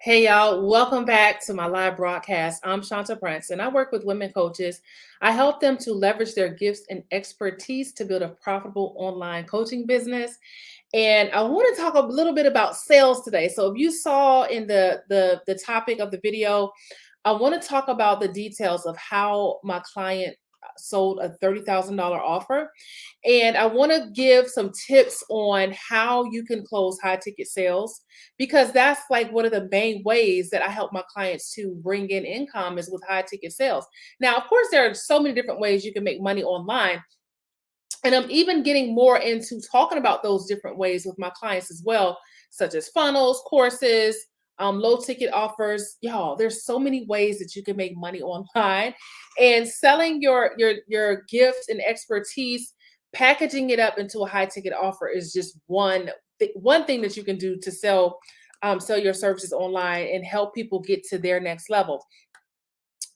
Hey y'all, welcome back to my live broadcast. I'm Shanta Prince and I work with women coaches. I help them to leverage their gifts and expertise to build a profitable online coaching business. And I want to talk a little bit about sales today. So if you saw in the topic of the video, I want to talk about the details of how my client sold a $30,000 offer. And I want to give some tips on how you can close high ticket sales because that's like one of the main ways that I help my clients to bring in income is with high ticket sales. Now, of course, there are so many different ways you can make money online. And I'm even getting more into talking about those different ways with my clients as well, such as funnels, courses, low ticket offers. Y'all, there's so many ways that you can make money online, and selling your gifts and expertise, packaging it up into a high ticket offer is just one thing that you can do to sell your services online and help people get to their next level.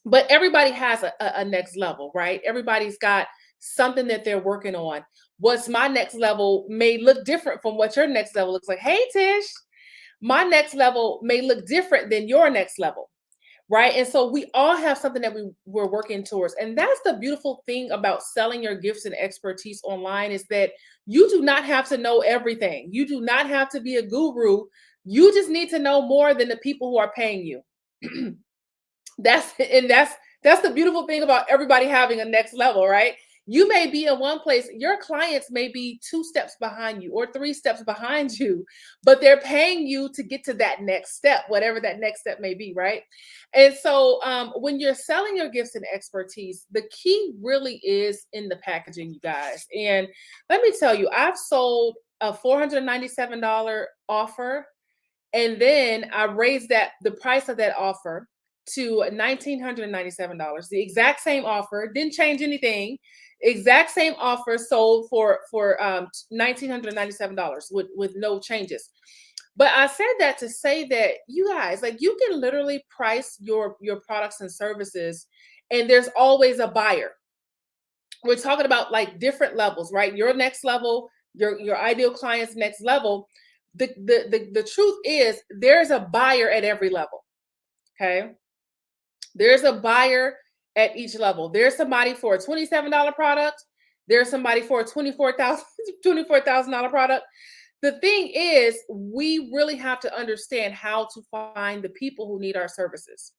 But everybody has a next level, right? Everybody's got something that they're working on. What's my next level may look different from what your next level looks like. Hey, Tish, my next level may look different than your next level, right? And so we all have something that we're working towards. And that's the beautiful thing about selling your gifts and expertise online is that you do not have to know everything. You do not have to be a guru. You just need to know more than the people who are paying you. That's the beautiful thing about everybody having a next level, right? You may be in one place, your clients may be 2 steps behind you or 3 steps behind you, but they're paying you to get to that next step, whatever that next step may be, right? And so when you're selling your gifts and expertise, the key really is in the packaging, you guys. And let me tell you, I've sold a $497 offer, and then I raised the price of that offer to $1,997. The exact same offer, didn't change anything. Exact same offer sold for $1,997 with no changes. But I said that to say that you guys, like, you can literally price your products and services, and there's always a buyer. We're talking about like different levels, right? Your next level, your ideal client's next level. The truth is there's a buyer at every level. Okay. There's a buyer at each level. There's somebody for a $27 product. There's somebody for a $24,000 product. The thing is, we really have to understand how to find the people who need our services,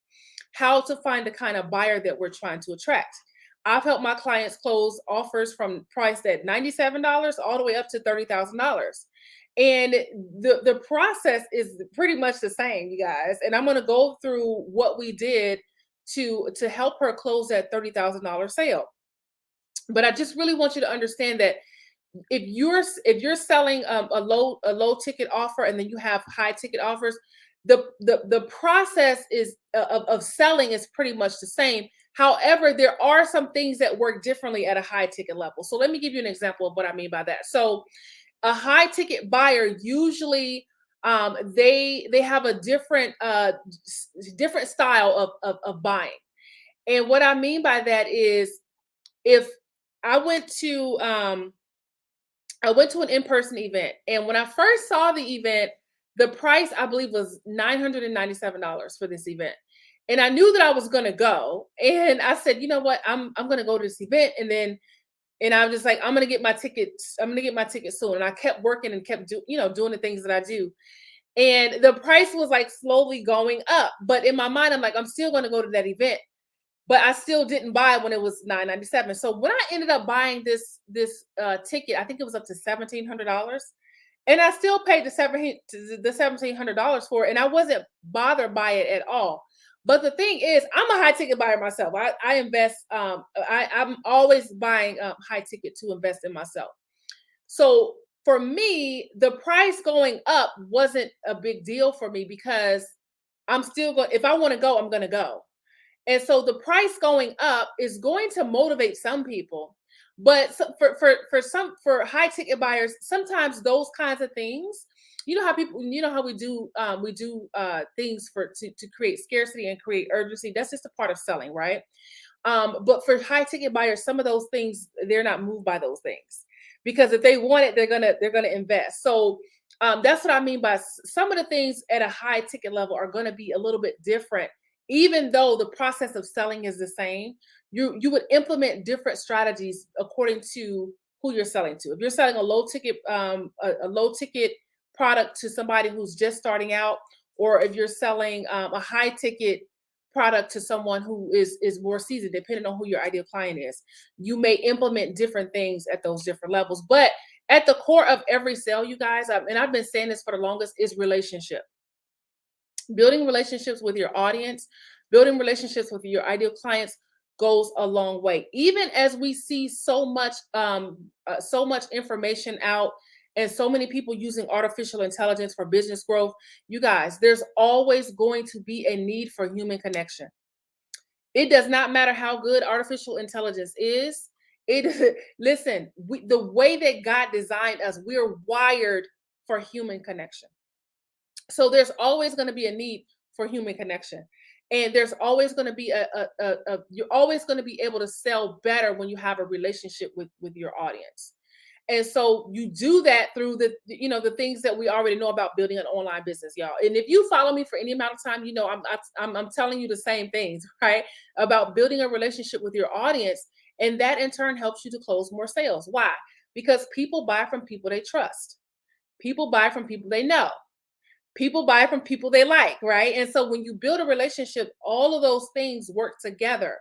how to find the kind of buyer that we're trying to attract. I've helped my clients close offers from priced at $97 all the way up to $30,000. And the process is pretty much the same, you guys. And I'm going to go through what we did to help her close that $30,000 sale. But I just really want you to understand that if you're selling a low ticket offer and then you have high ticket offers, the process is of selling is pretty much the same. However, there are some things that work differently at a high ticket level. So let me give you an example of what I mean by that. So a high ticket buyer usually they have a different style of buying. And what I mean by that is, if I went to an in-person event, and when I first saw the event, the price I believe was $997 for this event. And I knew that I was going to go, and I said, you know what, I'm going to go to this event, and I was just like, I'm gonna get my tickets. I'm gonna get my tickets soon. And I kept working and kept doing the things that I do. And the price was like slowly going up. But in my mind, I'm like, I'm still gonna go to that event. But I still didn't buy it when it was $997. So when I ended up buying this ticket, I think it was up to $1,700. And I still paid the $1,700 for it, and I wasn't bothered by it at all. But the thing is, I'm a high ticket buyer myself. I invest. I'm always buying high ticket to invest in myself. So for me, the price going up wasn't a big deal for me because I'm still going. If I want to go, I'm going to go. And so the price going up is going to motivate some people. But for high ticket buyers, sometimes those kinds of things, how we do things to create scarcity and create urgency. That's just a part of selling, right? But for high ticket buyers, some of those things, they're not moved by those things, because if they want it, they're gonna invest. So That's what I mean by some of the things at a high ticket level are going to be a little bit different, even though the process of selling is the same. You would implement different strategies according to who you're selling to. If you're selling a low ticket product to somebody who's just starting out, or if you're selling a high ticket product to someone who is more seasoned, depending on who your ideal client is, you may implement different things at those different levels. But at the core of every sale, you guys, and I've been saying this for the longest, is relationship. Building relationships with your audience, building relationships with your ideal clients goes a long way. Even as we see so much information out and so many people using artificial intelligence for business growth, you guys, there's always going to be a need for human connection. It does not matter how good artificial intelligence is. It listen, the way that God designed us, we're wired for human connection. So there's always going to be a need for human connection. And there's always going to be you're always going to be able to sell better when you have a relationship with your audience. And so you do that through the things that we already know about building an online business, y'all. And if you follow me for any amount of time, I'm telling you the same things, right? About building a relationship with your audience, and that in turn helps you to close more sales. Why? Because people buy from people they trust. People buy from people they know. People buy from people they like, right? And so when you build a relationship, all of those things work together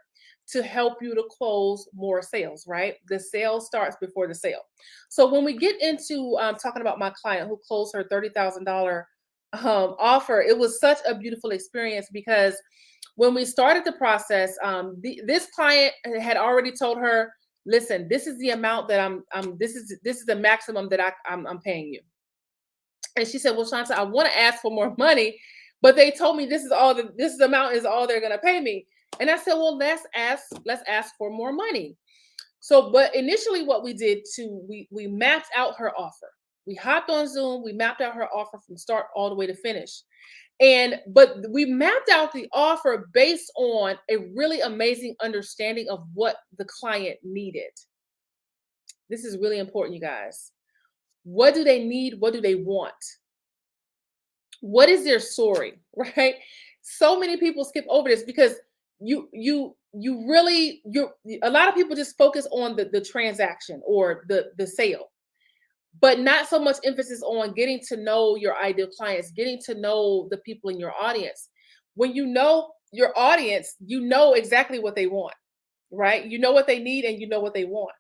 to help you to close more sales, right? The sale starts before the sale. So when we get into talking about my client who closed her $30,000 offer, it was such a beautiful experience because when we started the process, this client had already told her, "Listen, this is the amount that this is the maximum that I'm paying you." And she said, "Well, Shanta, I want to ask for more money, but they told me this amount is all they're gonna pay me." And I said, "Well, let's ask for more money." So, but initially, what we did we mapped out her offer. We hopped on Zoom. We mapped out her offer from start all the way to finish. But we mapped out the offer based on a really amazing understanding of what the client needed. This is really important, you guys. What do they need? What do they want? What is their story, right? So many people skip over this because you really you a lot of people just focus on the transaction or the sale, but not so much emphasis on getting to know your ideal clients, getting to know the people in your audience. When you know your audience, you know exactly what they want, right? You know what they need and you know what they want.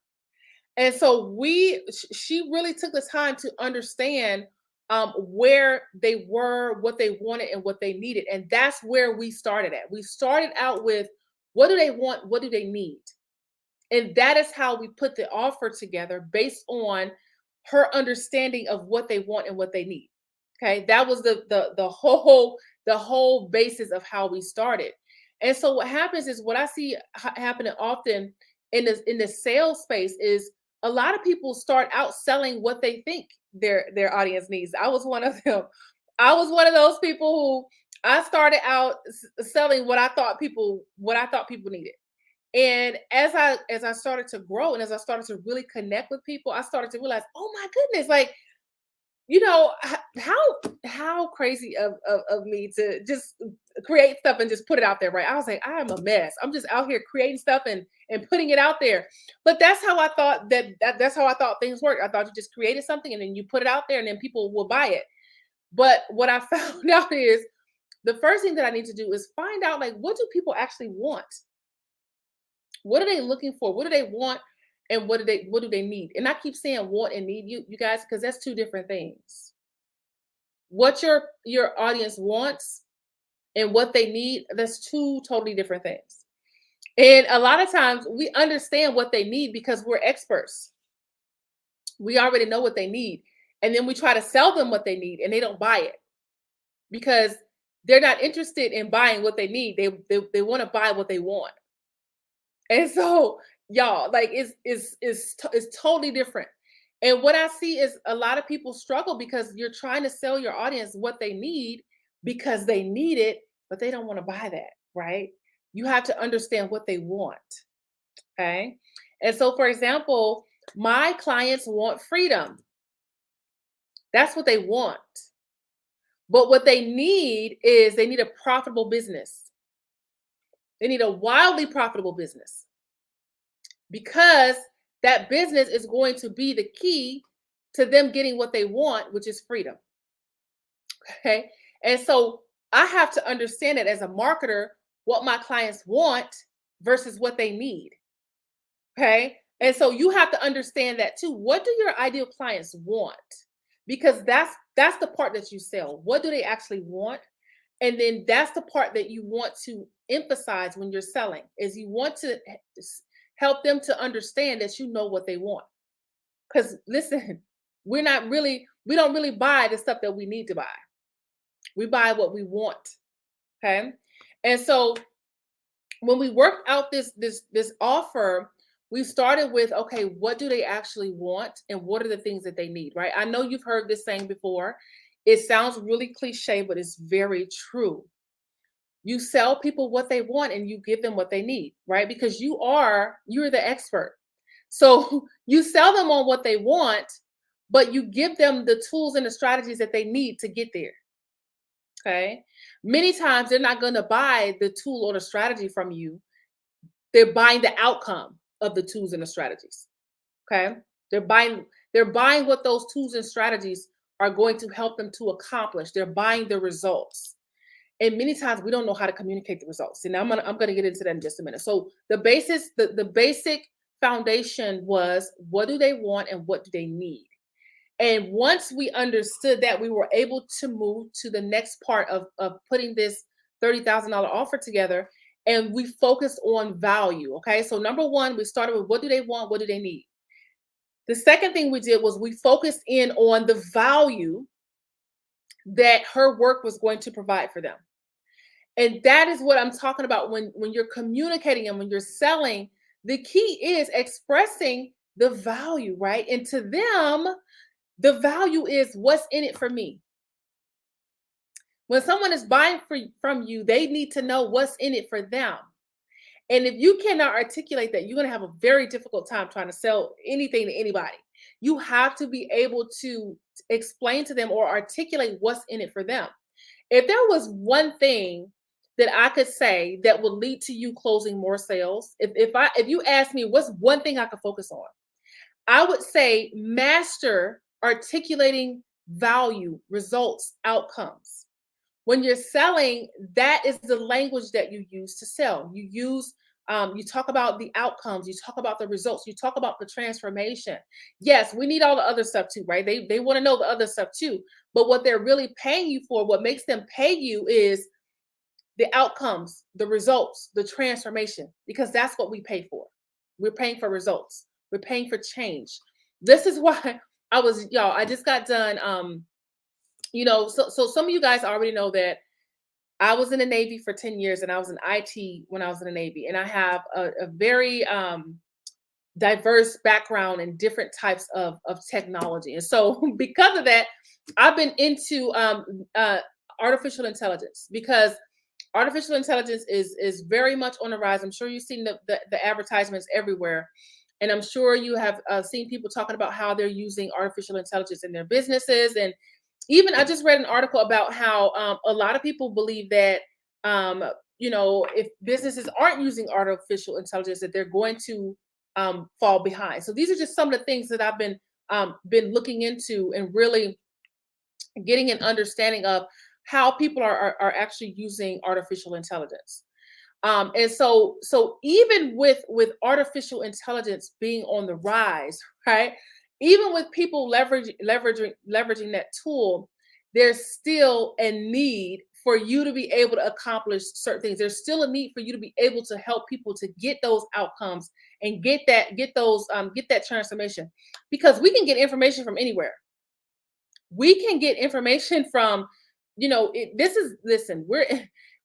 And so she really took the time to understand where they were, what they wanted, and what they needed. And that's where we started at. We started out with what do they want? What do they need? And that is how we put the offer together based on her understanding of what they want and what they need. Okay, that was the whole basis of how we started. And so what happens is what I see happening often in the sales space is a lot of people start out selling what they think their audience needs. I was one of them. I was one of those people who I started out selling what I thought people needed. And as I started to grow and as I started to really connect with people, I started to realize, oh my goodness, like how crazy of me to just create stuff and just put it out there, right? I was like, I am a mess. I'm just out here creating stuff and putting it out there. But that's how I thought that's how I thought things work. I thought you just created something and then you put it out there and then people will buy it. But what I found out is the first thing that I need to do is find out, like, what do people actually want? What are they looking for? What do they want? And what do they need? And I keep saying want and need, you guys, because that's two different things. What your audience wants and what they need, that's two totally different things. And a lot of times we understand what they need because we're experts. We already know what they need. And then we try to sell them what they need and they don't buy it because they're not interested in buying what they need. They want to buy what they want. And so, y'all, like it's totally different. And what I see is a lot of people struggle because you're trying to sell your audience what they need because they need it, but they don't want to buy that, right? You have to understand what they want. Okay. And so, for example, my clients want freedom. That's what they want. But what they need is they need a profitable business. They need a wildly profitable business because that business is going to be the key to them getting what they want, which is freedom. Okay. And so I have to understand it as a marketer what my clients want versus what they need. Okay. And so you have to understand that too. What do your ideal clients want? Because that's the part that you sell. What do they actually want? And then that's the part that you want to emphasize when you're selling is you want to help them to understand that you know what they want. Because listen, we don't really buy the stuff that we need to buy. We buy what we want. Okay. And so when we worked out this offer, we started with, okay, what do they actually want and what are the things that they need, right? I know you've heard this saying before. It sounds really cliche, but it's very true. You sell people what they want and you give them what they need, right? Because you're the expert. So you sell them on what they want, but you give them the tools and the strategies that they need to get there. Okay. Many times they're not going to buy the tool or the strategy from you. They're buying the outcome of the tools and the strategies. Okay. They're buying what those tools and strategies are going to help them to accomplish. They're buying the results. And many times we don't know how to communicate the results. And I'm gonna get into that in just a minute. So the basic foundation was what do they want and what do they need? And once we understood that, we were able to move to the next part of putting this $30,000 offer together. And we focused on value. Okay. So number one, we started with what do they want? What do they need? The second thing we did was we focused in on the value that her work was going to provide for them. And that is what I'm talking about when you're communicating and when you're selling. The key is expressing the value, right? And to them, the value is what's in it for me. When someone is buying from you, they need to know what's in it for them. And if you cannot articulate that, you're going to have a very difficult time trying to sell anything to anybody. You have to be able to explain to them or articulate what's in it for them. If there was one thing that I could say that would lead to you closing more sales, if you ask me what's one thing I could focus on, I would say master articulating value, results, outcomes. When you're selling, that is the language that you use to sell. You talk about the outcomes, you talk about the results, you talk about the transformation. Yes, we need all the other stuff too, right? They want to know the other stuff too. But what they're really paying you for, what makes them pay you is the outcomes, the results, the transformation, because that's what we pay for. We're paying for results. We're paying for change. This is why I just got done. So some of you guys already know that I was in the Navy for 10 years and I was in IT when I was in the Navy. And I have a very diverse background in different types of technology. And so because of that, I've been into artificial intelligence because artificial intelligence is very much on the rise. I'm sure you've seen the advertisements everywhere. And I'm sure you have seen people talking about how they're using artificial intelligence in their businesses. And even I just read an article about how a lot of people believe that, if businesses aren't using artificial intelligence, that they're going to fall behind. So these are just some of the things that I've been looking into and really getting an understanding of how people are actually using artificial intelligence. And so even with artificial intelligence being on the rise, right? Even with people leveraging that tool, there's still a need for you to be able to accomplish certain things. There's still a need for you to be able to help people to get those outcomes and get that transformation, because we can get information from anywhere. We can get information from, listen,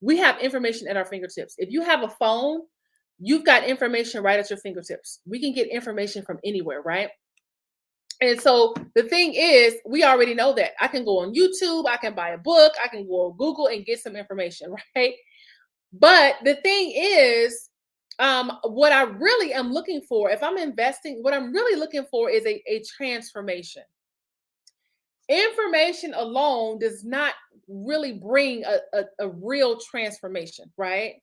we have information at our fingertips. If you have a phone, you've got information right at your fingertips. We can get information from anywhere, right? And so the thing is, we already know that. I can go on YouTube, I can buy a book, I can go on Google and get some information, right? But the thing is, what I really am looking for, if I'm investing, what I'm really looking for is a transformation. Information alone does not really bring a real transformation, right?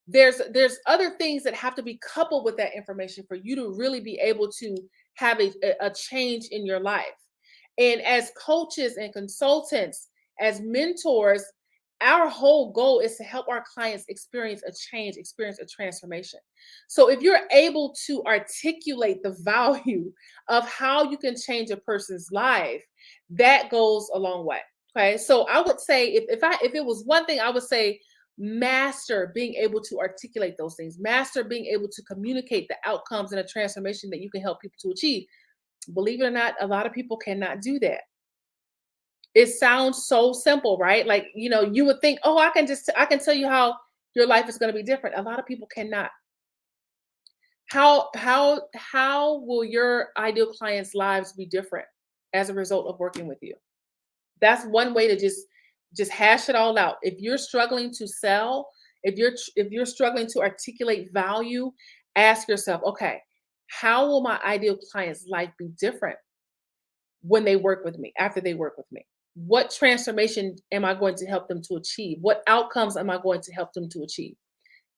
There's other things that have to be coupled with that information for you to really be able to have a change in your life. And as coaches and consultants, as mentors, our whole goal is to help our clients experience a change, experience a transformation. So if you're able to articulate the value of how you can change a person's life, that goes a long way. Okay. So I would say if it was one thing, I would say master being able to articulate those things, master being able to communicate the outcomes and a transformation that you can help people to achieve. Believe it or not, a lot of people cannot do that. It sounds so simple, right? Like, you would think, oh, I can tell you how your life is going to be different. A lot of people cannot. How will your ideal clients' lives be different as a result of working with you? That's one way to just hash it all out. If you're struggling to sell, if you're struggling to articulate value, ask yourself, okay, how will my ideal client's life be different when they work with me, after they work with me? What transformation am I going to help them to achieve? What outcomes am I going to help them to achieve?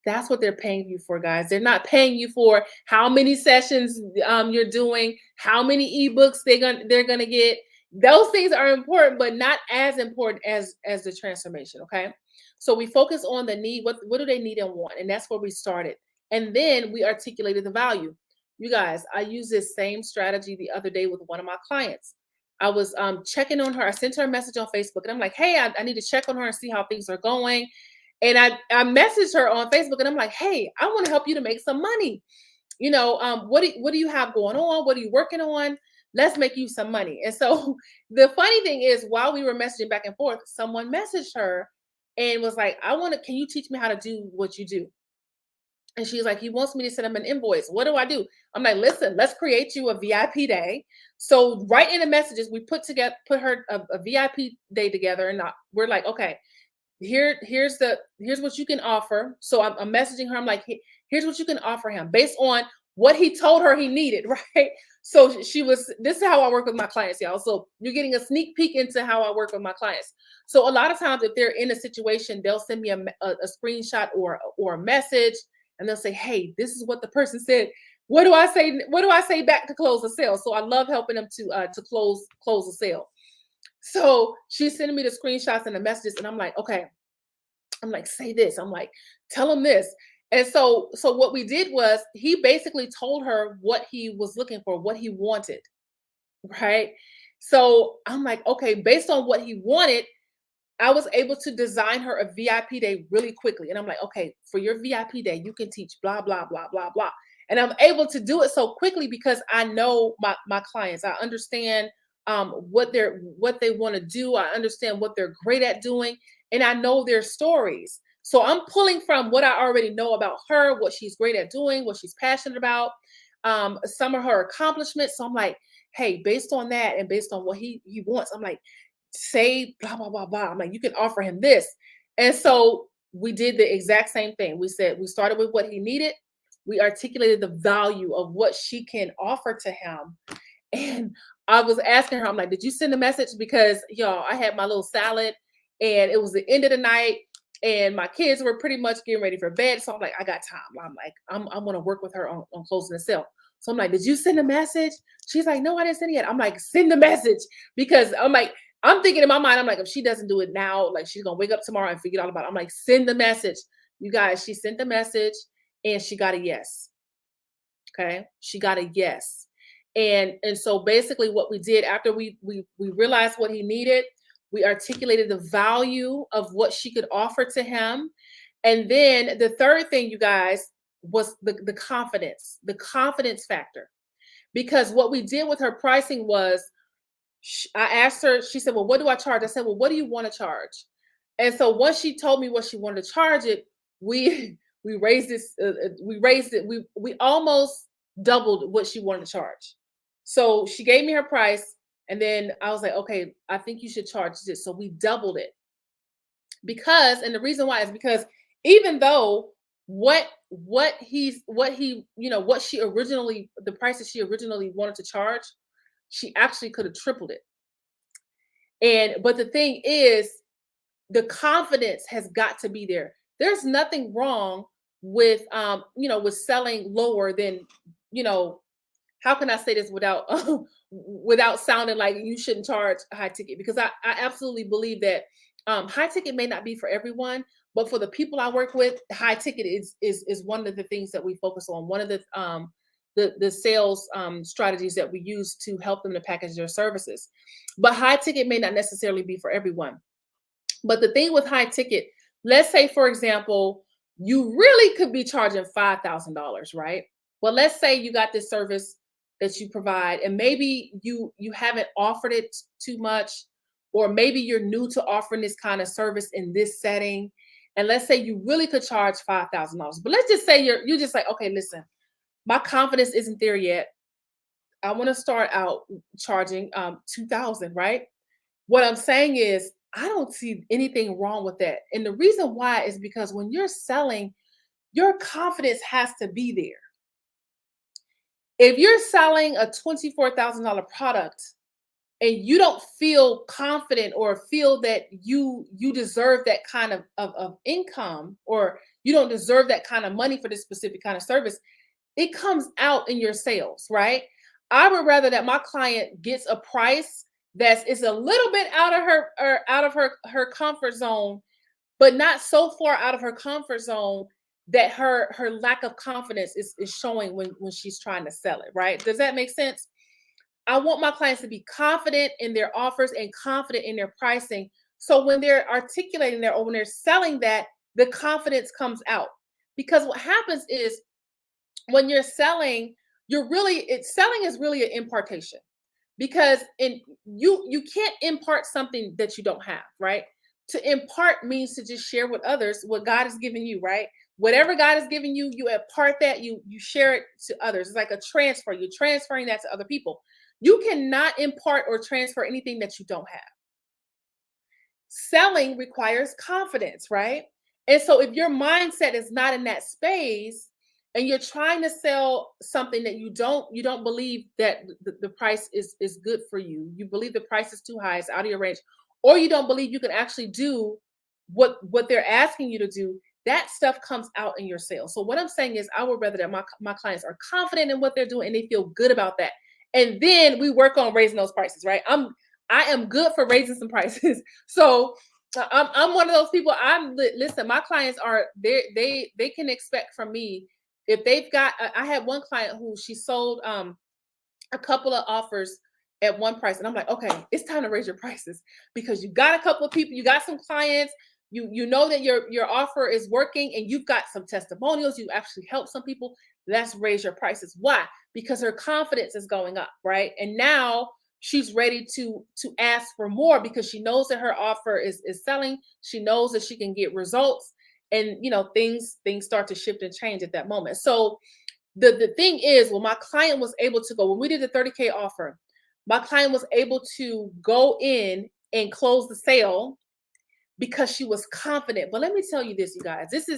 That's what they're paying you for, guys. They're not paying you for how many sessions you're doing, how many ebooks they're gonna get. Those things are important, but not as important as the transformation. Okay, so we focus on the need. What do they need and want, and that's where we started. And then we articulated the value. You guys, I used this same strategy the other day with one of my clients. I was checking on her. I sent her a message on Facebook, and I'm like, "Hey, I need to check on her and see how things are going." And I messaged her on Facebook and I'm like, hey, I want to help you to make some money. What do you have going on? What are you working on? Let's make you some money. And so the funny thing is, while we were messaging back and forth, someone messaged her and was like, can you teach me how to do what you do? And she's like, he wants me to send him an invoice. What do I do? I'm like, listen, let's create you a VIP day. So right in the messages, we put her a VIP day together, and we're like, okay, here's what you can offer. So I'm messaging her. I'm like, here's what you can offer him based on what he told her he needed, right? So this is how I work with my clients, y'all. So you're getting a sneak peek into how I work with my clients. So a lot of times if they're in a situation, they'll send me a screenshot or a message, and they'll say, hey, this is what the person said. What do I say? What do I say back to close a sale? So I love helping them to close a sale. So she's sending me the screenshots and the messages, and I'm like, okay. I'm like, say this. I'm like, tell him this. And so what we did was he basically told her what he was looking for, what he wanted, right? So I'm like, okay, based on what he wanted, I was able to design her a VIP day really quickly. And I'm like, okay, for your VIP day, you can teach blah, blah, blah, blah, blah. And I'm able to do it so quickly because I know my clients. I understand what they want to do. I understand what they're great at doing. And I know their stories. So I'm pulling from what I already know about her, what she's great at doing, what she's passionate about, some of her accomplishments. So I'm like, hey, based on that and based on what he wants, I'm like, say blah blah blah blah. I'm like, you can offer him this. And so we did the exact same thing. We started with what he needed. We articulated the value of what she can offer to him. And I was asking her, I'm like, did you send a message? Because y'all, I had my little salad and it was the end of the night and my kids were pretty much getting ready for bed. So I'm like, I got time. I'm like, I'm gonna work with her on closing the sale. So I'm like, did you send a message? She's like, no, I didn't send it yet. I'm like, send the message because I'm like, I'm thinking in my mind, I'm like, if she doesn't do it now, like she's gonna wake up tomorrow and forget all about it. I'm like, send the message. You guys, she sent the message and she got a yes. Okay. She got a yes. And so basically what we did after we realized what he needed, we articulated the value of what she could offer to him. And then the third thing, you guys, was the confidence factor. Because what we did with her pricing was I asked her, she said, well, what do I charge? I said, well, what do you want to charge? And so once she told me what she wanted to charge it, we we raised this, we raised it, we almost doubled what she wanted to charge. So she gave me her price, and then I was like, okay, I think you should charge this. So we doubled it because, and the reason why is because even though what she originally, the price that she originally wanted to charge, she actually could have tripled it. And but the thing is, the confidence has got to be there. There's nothing wrong with with selling lower than, you know, how can I say this without without sounding like you shouldn't charge high ticket? Because I absolutely believe that high ticket may not be for everyone, but for the people I work with, high ticket is one of the things that we focus on. One of the sales strategies that we use to help them to package their services. But high ticket may not necessarily be for everyone. But the thing with high ticket, let's say for example, you really could be charging $5,000, right? Well, let's say you got this service that you provide, and maybe you haven't offered it too much, or maybe you're new to offering this kind of service in this setting. And let's say you really could charge $5,000. But let's just say you're just like, okay, listen, my confidence isn't there yet. I want to start out charging 2,000, right? What I'm saying is, I don't see anything wrong with that. And the reason why is because when you're selling, your confidence has to be there. If you're selling a $24,000 product and you don't feel confident or feel that you deserve that kind of income, or you don't deserve that kind of money for this specific kind of service, it comes out in your sales, right? I would rather that my client gets a price that's is a little bit out of her, or out of her comfort zone, but not so far out of her comfort zone that her lack of confidence is showing when she's trying to sell it, right? Does that make sense? I want my clients to be confident in their offers and confident in their pricing. So when they're articulating their, or when they're selling that, the confidence comes out. Because what happens is, when you're selling, selling is really an impartation, because in you can't impart something that you don't have, right? To impart means to just share with others what God has given you, right? Whatever God has given you, you impart that, you share it to others. It's like a transfer. You're transferring that to other people. You cannot impart or transfer anything that you don't have. Selling requires confidence, right? And so if your mindset is not in that space, and you're trying to sell something that you don't believe that the price is good for you, you believe the price is too high, it's out of your range, or you don't believe you can actually do what they're asking you to do, that stuff comes out in your sales. So what I'm saying is, I would rather that my clients are confident in what they're doing and they feel good about that. And then we work on raising those prices, right? I am good for raising some prices. So I'm one of those people. Listen. My clients are they can expect from me, if they've got. I had one client who she sold a couple of offers at one price, and I'm like, okay, it's time to raise your prices, because you got a couple of people, you got some clients, you know that your offer is working, and you've got some testimonials, you actually help some people. Let's raise your prices. Why? Because her confidence is going up, right? And now she's ready to ask for more, because she knows that her offer is selling. She knows that she can get results, and things start to shift and change at that moment. So the thing is, when my client was able to go, when we did the 30K offer, my client was able to go in and close the sale because she was confident. But let me tell you this, you guys, this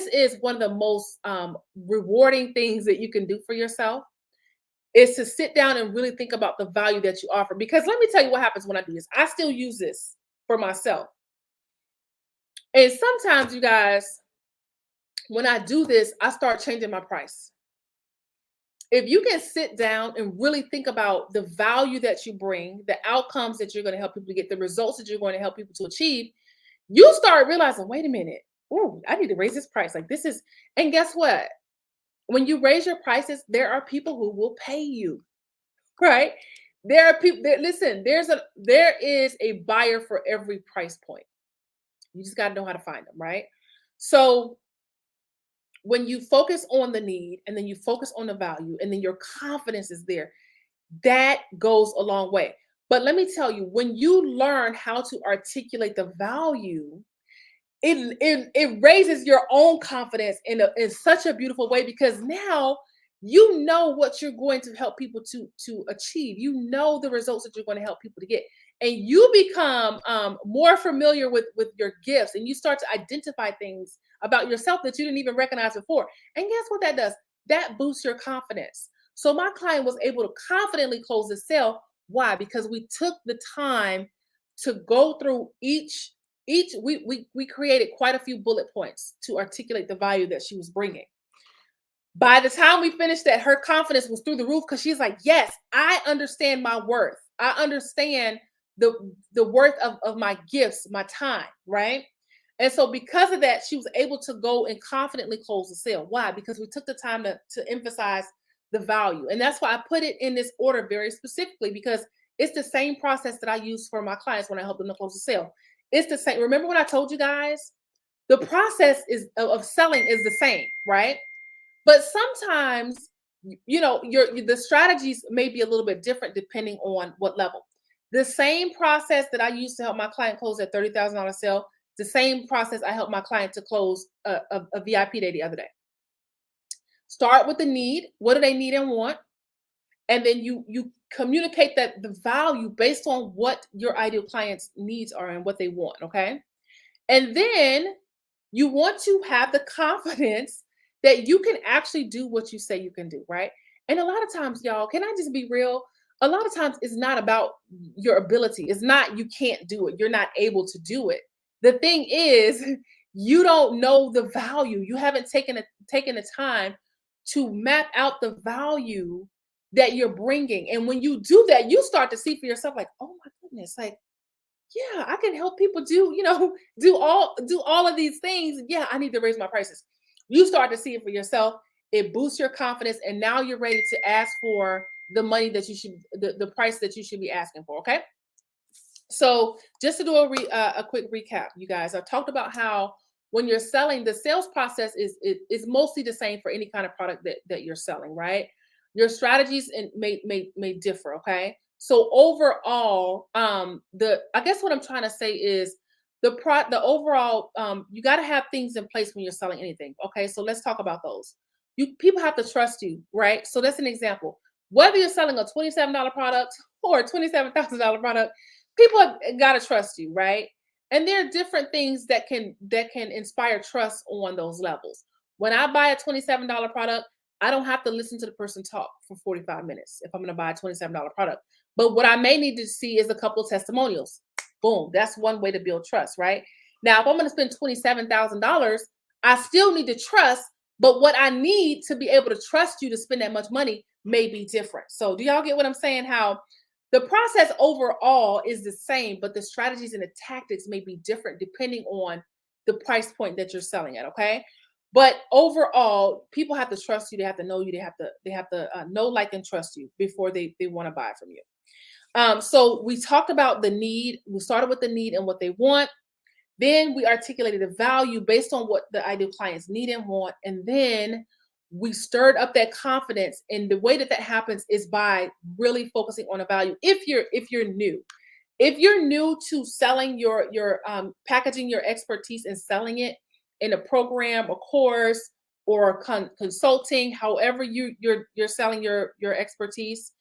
is one of the most rewarding things that you can do for yourself, is to sit down and really think about the value that you offer. Because let me tell you what happens when I do this. I still use this for myself. And sometimes, you guys, when I do this, I start changing my price. If you can sit down and really think about the value that you bring, the outcomes that you're going to help people to get, the results that you're going to help people to achieve, you start realizing, wait a minute, oh, I need to raise this price. Like this is, and guess what? When you raise your prices, there are people who will pay you, right? There are people that listen, there is a buyer for every price point. You just got to know how to find them, right? So when you focus on the need, and then you focus on the value, and then your confidence is there, that goes a long way. But let me tell you, when you learn how to articulate the value, it raises your own confidence in such a beautiful way, because now you know what you're going to help people to achieve. You know the results that you're going to help people to get, and you become more familiar with your gifts, and you start to identify things about yourself that you didn't even recognize before. And guess what that does? That boosts your confidence. So my client was able to confidently close the sale. Why? Because we took the time to go through each we created quite a few bullet points to articulate the value that she was bringing. By the time we finished that, her confidence was through the roof because she's like, yes, I understand my worth. I understand the worth of my gifts, my time, right? And so because of that, she was able to go and confidently close the sale. Why? Because we took the time to emphasize the value. And that's why I put it in this order very specifically, because it's the same process that I use for my clients when I help them to close the sale. It's the same. Remember what I told you guys? The process is of selling is the same, right? But sometimes, the strategies may be a little bit different depending on what level. The same process that I used to help my client close at $30,000 sale, the same process I helped my client to close a VIP day the other day. Start with the need. What do they need and want? And then you communicate that the value based on what your ideal client's needs are and what they want. Okay. And then you want to have the confidence that you can actually do what you say you can do, right? And a lot of times, y'all, can I just be real? A lot of times it's not about your ability. It's not you can't do it. You're not able to do it. The thing is, you don't know the value. You haven't taken the time to map out the value that you're bringing. And when you do that, you start to see for yourself like, "Oh my goodness, like yeah, I can help people do, do all of these things. Yeah, I need to raise my prices." You start to see it for yourself. It boosts your confidence, and now you're ready to ask for the money that you should, the price that you should be asking for. Okay. So just to do a quick recap, you guys, I talked about how when you're selling, the sales process is mostly the same for any kind of product that you're selling, right? Your strategies may differ, okay? So overall, the I guess what I'm trying to say is the overall you got to have things in place when you're selling anything, okay? So let's talk about those. People have to trust you, right? So that's an example. Whether you're selling a $27 product or a $27,000 product, people have got to trust you, right? And there are different things that can inspire trust on those levels. When I buy a $27 product, I don't have to listen to the person talk for 45 minutes if I'm going to buy a $27 product. But what I may need to see is a couple of testimonials. Boom, that's one way to build trust, right? Now, if I'm going to spend $27,000, I still need to trust, but what I need to be able to trust you to spend that much money may be different. So, do y'all get what I'm saying? How the process overall is the same, but the strategies and the tactics may be different depending on the price point that you're selling at. Okay, but overall, people have to trust you. They have to know you. They have to know, like, and trust you before they want to buy from you. So we talked about the need. We started with the need and what they want. Then we articulated the value based on what the ideal clients need and want. And then we stirred up that confidence. And the way that happens is by really focusing on a value. If you're new, if you're new to selling your packaging your expertise and selling it in a program, a course, or consulting, however you're selling your expertise,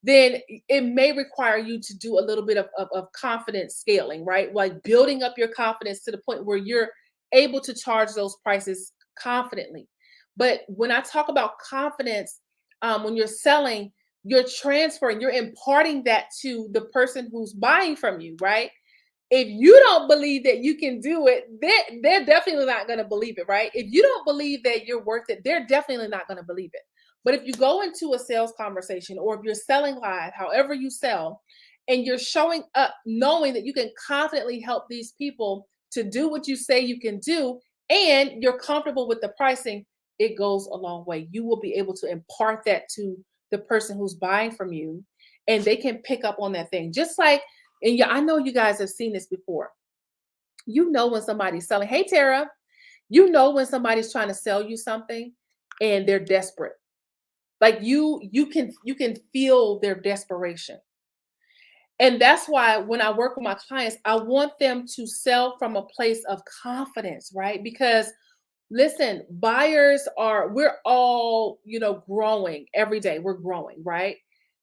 then it may require you to do a little bit of confidence scaling, right? Like building up your confidence to the point where you're able to charge those prices confidently. But when I talk about confidence, when you're selling, you're transferring, you're imparting that to the person who's buying from you, right? If you don't believe that you can do it, they're definitely not going to believe it, right? If you don't believe that you're worth it, they're definitely not going to believe it. But if you go into a sales conversation, or if you're selling live, however you sell, and you're showing up knowing that you can confidently help these people to do what you say you can do, and you're comfortable with the pricing, it goes a long way. You will be able to impart that to the person who's buying from you, and they can pick up on that thing. Just like, and yeah, I know you guys have seen this before. You know when somebody's selling, hey Tara, you know when somebody's trying to sell you something and they're desperate. Like you can feel their desperation. And that's why when I work with my clients, I want them to sell from a place of confidence, right? Because listen, we're all, growing every day. We're growing, right?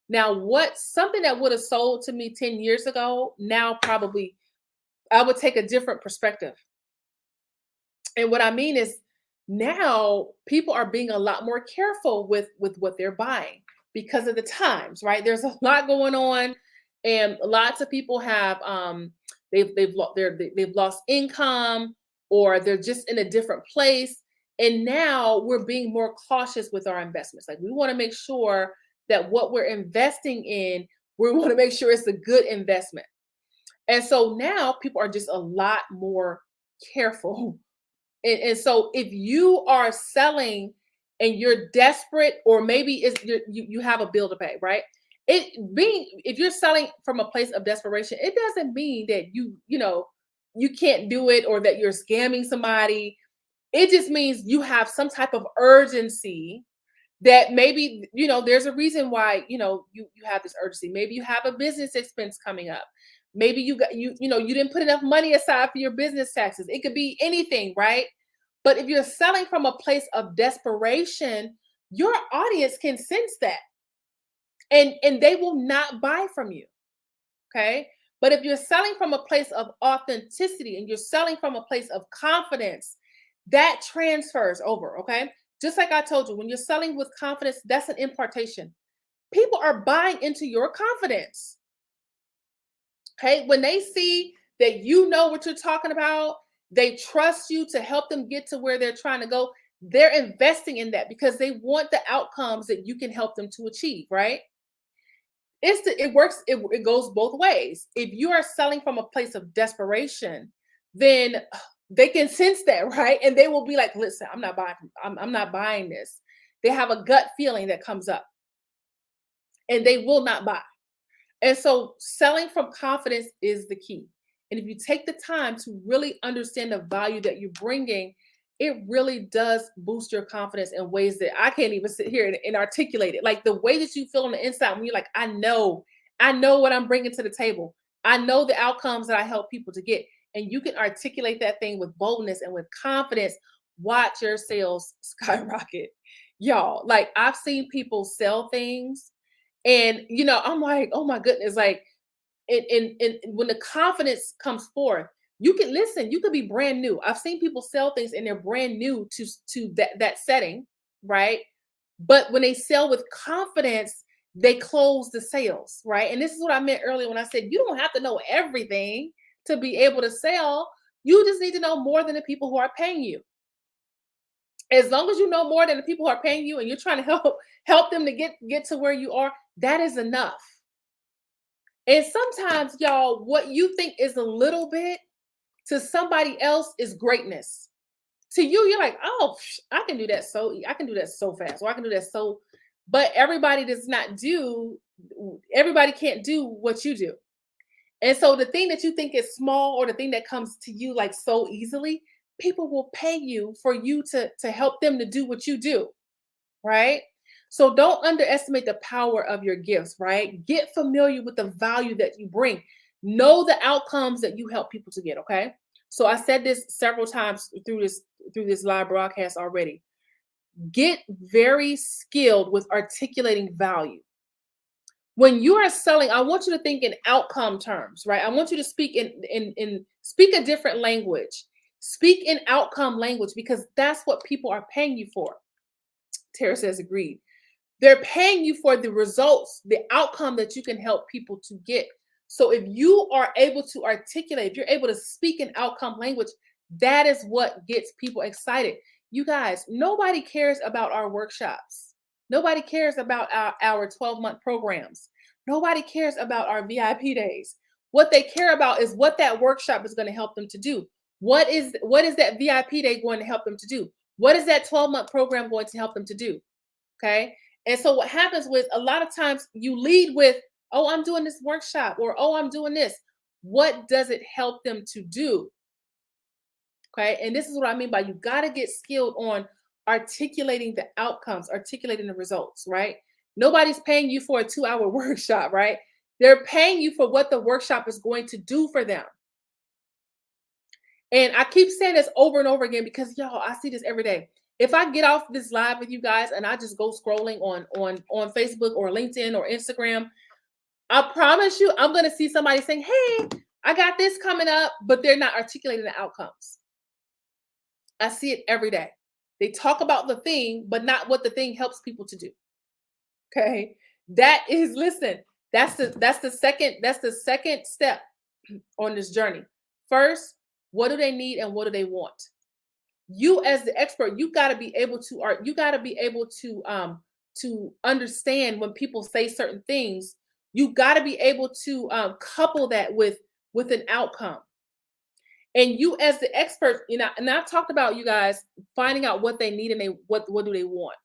Now, what something that would have sold to me 10 years ago, now probably I would take a different perspective. And what I mean is now people are being a lot more careful with what they're buying because of the times, right? There's a lot going on. And lots of people have they've lost income, or they're just in a different place, and now we're being more cautious with our investments. Like, we want to make sure that what we're investing in, we want to make sure it's a good investment. And so now people are just a lot more careful. And so if you are selling and you're desperate, or maybe you have a bill to pay, right? If you're selling from a place of desperation, it doesn't mean that you can't do it, or that you're scamming somebody. It just means you have some type of urgency, that maybe there's a reason why you have this urgency. Maybe you have a business expense coming up. Maybe you didn't put enough money aside for your business taxes. It could be anything, right? But if you're selling from a place of desperation, your audience can sense that, and they will not buy from you. Okay. But if you're selling from a place of authenticity, and you're selling from a place of confidence, that transfers over. Okay. Just like I told you, when you're selling with confidence, that's an impartation. People are buying into your confidence. Okay. When they see that you know what you're talking about, they trust you to help them get to where they're trying to go. They're investing in that because they want the outcomes that you can help them to achieve, right? It works, it goes both ways. If you are selling from a place of desperation, then they can sense that, right? And they will be like, listen, I'm not buying this. They have a gut feeling that comes up, and they will not buy. And so selling from confidence is the key. And if you take the time to really understand the value that you're bringing, it really does boost your confidence in ways that I can't even sit here and articulate it. Like, the way that you feel on the inside when you're like, I know what I'm bringing to the table. I know the outcomes that I help people to get. And you can articulate that thing with boldness and with confidence. Watch your sales skyrocket. Y'all, like, I've seen people sell things, and I'm like, oh my goodness, like, and when the confidence comes forth, you can listen. You could be brand new. I've seen people sell things and they're brand new to that setting, right? But when they sell with confidence, they close the sales, right? And this is what I meant earlier when I said you don't have to know everything to be able to sell. You just need to know more than the people who are paying you. As long as you know more than the people who are paying you, and you're trying to help them to get to where you are, that is enough. And sometimes, y'all, what you think is a little bit, to somebody else is greatness. To you, you're like, oh, I can do that I can do that so fast, or I can do that so. But everybody can't do what you do. And so the thing that you think is small, or the thing that comes to you like so easily, people will pay you for you to help them to do what you do, right? So don't underestimate the power of your gifts, right? Get familiar with the value that you bring. Know the outcomes that you help people to get, okay? So I said this several times through this live broadcast already. Get very skilled with articulating value. When you are selling, I want you to think in outcome terms, right? I want you to speak in speak a different language. Speak in outcome language, because that's what people are paying you for. Tara says agreed. They're paying you for the results, the outcome that you can help people to get. So if you are able to articulate, if you're able to speak in outcome language, that is what gets people excited. You guys, nobody cares about our workshops. Nobody cares about our 12-month programs. Nobody cares about our VIP days. What they care about is what that workshop is going to help them to do. What is that VIP day going to help them to do? What is that 12-month program going to help them to do? Okay. And so what happens with a lot of times, you lead with, oh, I'm doing this workshop, or oh, I'm doing this. What does it help them to do? Okay. And this is what I mean by, you got to get skilled on articulating the outcomes, articulating the results, right? Nobody's paying you for a 2-hour workshop, right? They're paying you for what the workshop is going to do for them. And I keep saying this over and over again, because y'all, I see this every day. If I get off this live with you guys and I just go scrolling on Facebook or LinkedIn or Instagram, I promise you, I'm going to see somebody saying, hey, I got this coming up, but they're not articulating the outcomes. I see it every day. They talk about the thing, but not what the thing helps people to do. Okay. Listen, That's the second step on this journey. First, what do they need and what do they want? You as the expert, you got to be able to art. You got to be able to understand when people say certain things. You got to be able to couple that with an outcome. And you as the expert, and I've talked about you guys finding out what they need and what do they want.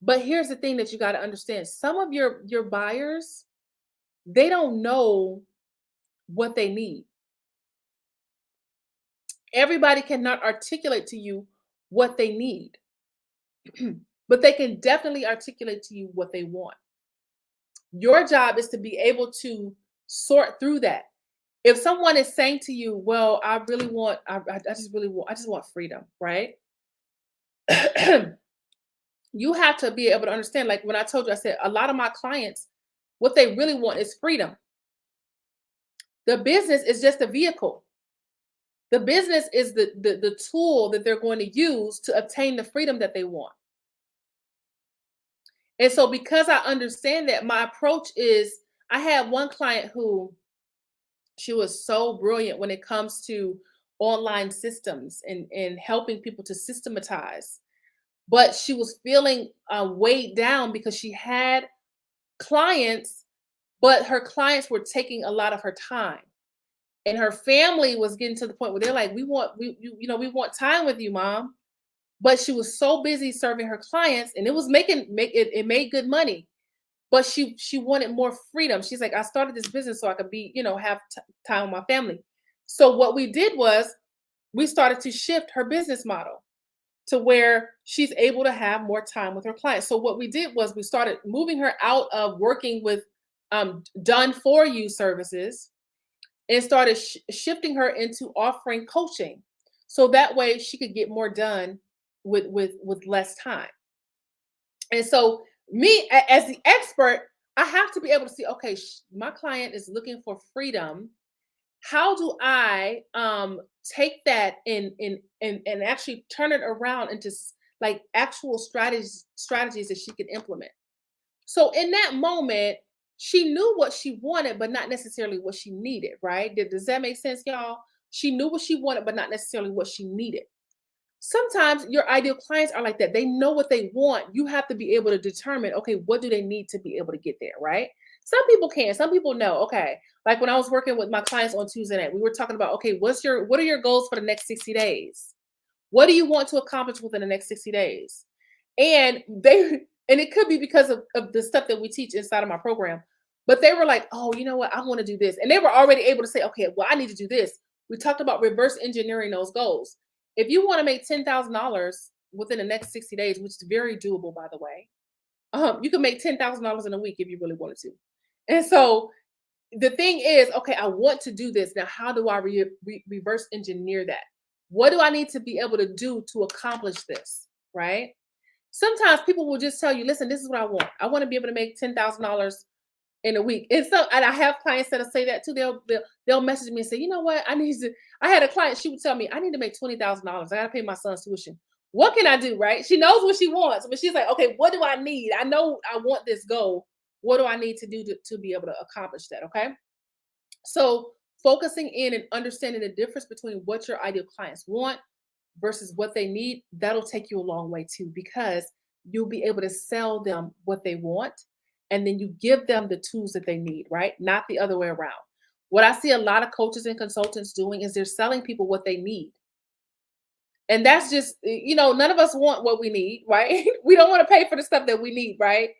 But here's the thing that you got to understand. Some of your buyers, they don't know what they need. Everybody cannot articulate to you what they need, but they can definitely articulate to you what they want. Your job is to be able to sort through that. If someone is saying to you, "Well, I really want, I just want freedom," right? You have to be able to understand. Like when I told you, I said a lot of my clients, what they really want is freedom. The business is just a vehicle. The business is the tool that they're going to use to obtain the freedom that they want. And so because I understand that, my approach is I had one client who she was so brilliant when it comes to online systems and helping people to systematize. But she was feeling weighed down because she had clients, but her clients were taking a lot of her time. And her family was getting to the point where they're like, we want time with you, mom. But she was so busy serving her clients, and it was it made good money. But she wanted more freedom. She's like, I started this business so I could be, have time with my family. So what we did was we started to shift her business model to where she's able to have more time with her clients. So what we did was we started moving her out of working with done for you services and started shifting her into offering coaching. So that way she could get more done with less time. And so me as the expert, I have to be able to see, okay, my client is looking for freedom. How do I take that and actually turn it around into like actual strategies that she can implement? So in that moment, she knew what she wanted, but not necessarily what she needed, right? Does that make sense, y'all? She knew what she wanted, but not necessarily what she needed. Sometimes your ideal clients are like that. They know what they want. You have to be able to determine, okay, what do they need to be able to get there, right? Some people can, some people know. Okay. Like when I was working with my clients on Tuesday night, we were talking about, okay, what are your goals for the next 60 days? What do you want to accomplish within the next 60 days? And and it could be because of the stuff that we teach inside of my program. But they were like, oh, you know what? I want to do this. And they were already able to say, okay, well, I need to do this. We talked about reverse engineering those goals. If you want to make $10,000 within the next 60 days, which is very doable, by the way, you can make $10,000 in a week if you really wanted to. And so the thing is, okay, I want to do this. Now, how do I reverse engineer that? What do I need to be able to do to accomplish this? Right? Sometimes people will just tell you, listen, this is what I want. I want to be able to make $10,000 in a week. And I have clients that'll say that too. They'll message me and say, you know what? I had a client, she would tell me, I need to make $20,000. I gotta pay my son's tuition. What can I do? Right? She knows what she wants, but she's like, okay, what do I need? I know I want this goal. What do I need to do to be able to accomplish that? Okay. So focusing in and understanding the difference between what your ideal clients want versus what they need, that'll take you a long way too, because you'll be able to sell them what they want and then you give them the tools that they need, right? Not the other way around. What I see a lot of coaches and consultants doing is they're selling people what they need. And that's just, none of us want what we need, right? We don't want to pay for the stuff that we need, right?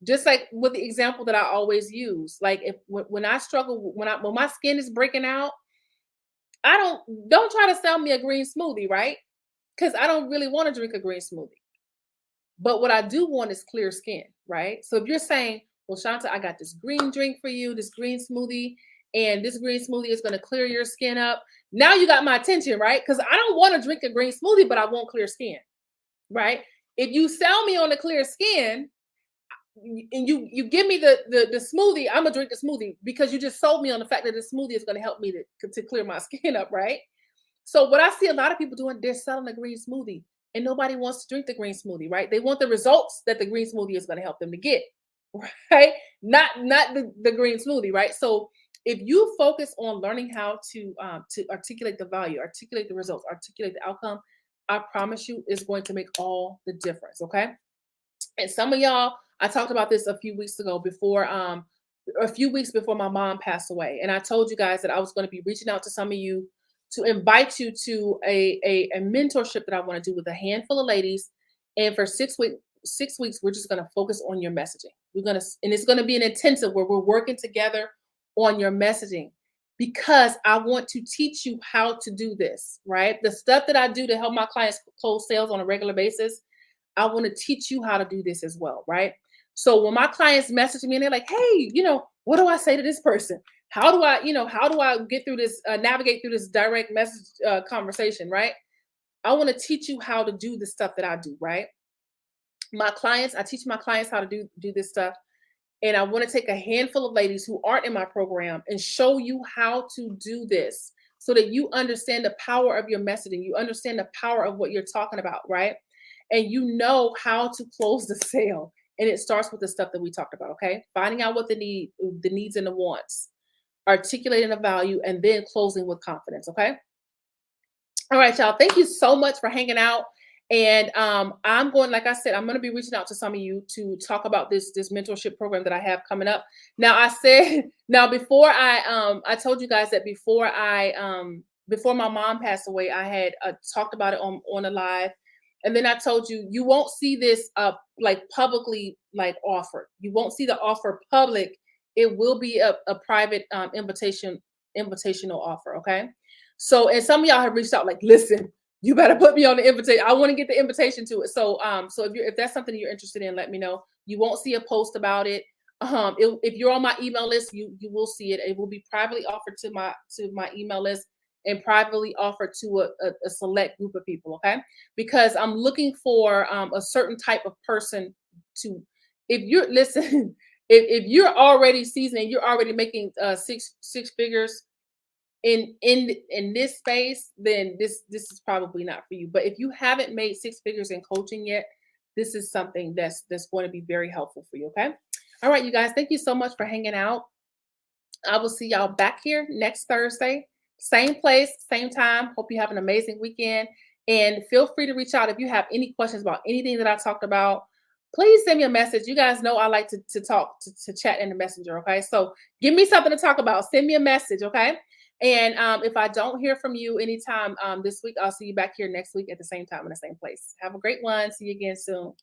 Just like with the example that I always use, like if when I struggle, when my skin is breaking out, I don't try to sell me a green smoothie, right? Because I don't really want to drink a green smoothie. But what I do want is clear skin, right? So if you're saying, well, Shanta, I got this green drink for you, this green smoothie, and this green smoothie is going to clear your skin up. Now you got my attention, right? Because I don't want to drink a green smoothie, but I want clear skin, right? If you sell me on the clear skin and you give me the smoothie, I'm gonna drink the smoothie because you just sold me on the fact that the smoothie is going to help me to clear my skin up, right? So what I see a lot of people doing, they're selling a green smoothie and nobody wants to drink the green smoothie, right? They want the results that the green smoothie is going to help them to get, right? Not the green smoothie, right? So if you focus on learning how to articulate the value, articulate the results, articulate the outcome, I promise you, it's going to make all the difference. Okay. And some of y'all, I talked about this a few weeks ago before, a few weeks before my mom passed away. And I told you guys that I was going to be reaching out to some of you to invite you to a mentorship that I want to do with a handful of ladies. And for 6 weeks, we're just going to focus on your messaging. And it's going to be an intensive where we're working together on your messaging because I want to teach you how to do this, right? The stuff that I do to help my clients close sales on a regular basis, I want to teach you how to do this as well, right? So when my clients message me and they're like, "Hey, what do I say to this person? How do I get through this, navigate through this direct message conversation?" Right? I want to teach you how to do the stuff that I do, right? I teach my clients how to do this stuff, and I want to take a handful of ladies who aren't in my program and show you how to do this so that you understand the power of your messaging. You understand the power of what you're talking about, right? And you know how to close the sale. And it starts with the stuff that we talked about, okay? Finding out what the needs and the wants, articulating the value, and then closing with confidence, okay? All right, y'all. Thank you so much for hanging out. And like I said, I'm going to be reaching out to some of you to talk about this mentorship program that I have coming up. Now, I said now before I told you guys that before my mom passed away, I had talked about it on a live, and then I told you you won't see this like publicly like offered. You won't see the offer public. It will be a private invitational offer. Okay. So, and some of y'all have reached out like, listen, you better put me on the invitation. I want to get the invitation to it. So if that's something you're interested in, let me know. You won't see a post about it. If you're on my email list, you will see it. It will be privately offered to my email list and privately offered to a select group of people. Okay, because I'm looking for a certain type of person to. If you're listen, if you're already seasoned and you're already making six figures in this space, then this is probably not for you. But if you haven't made six figures in coaching yet, this is something that's going to be very helpful for you. Okay. All right, you guys, thank you so much for hanging out. I will see y'all back here next Thursday, same place, same time. Hope you have an amazing weekend. And feel free to reach out if you have any questions about anything that I talked about. Please send me a message. You guys know I like to talk, to chat in the messenger. Okay. So give me something to talk about. Send me a message. Okay. And if I don't hear from you anytime this week, I'll see you back here next week at the same time in the same place. Have a great one. See you again soon.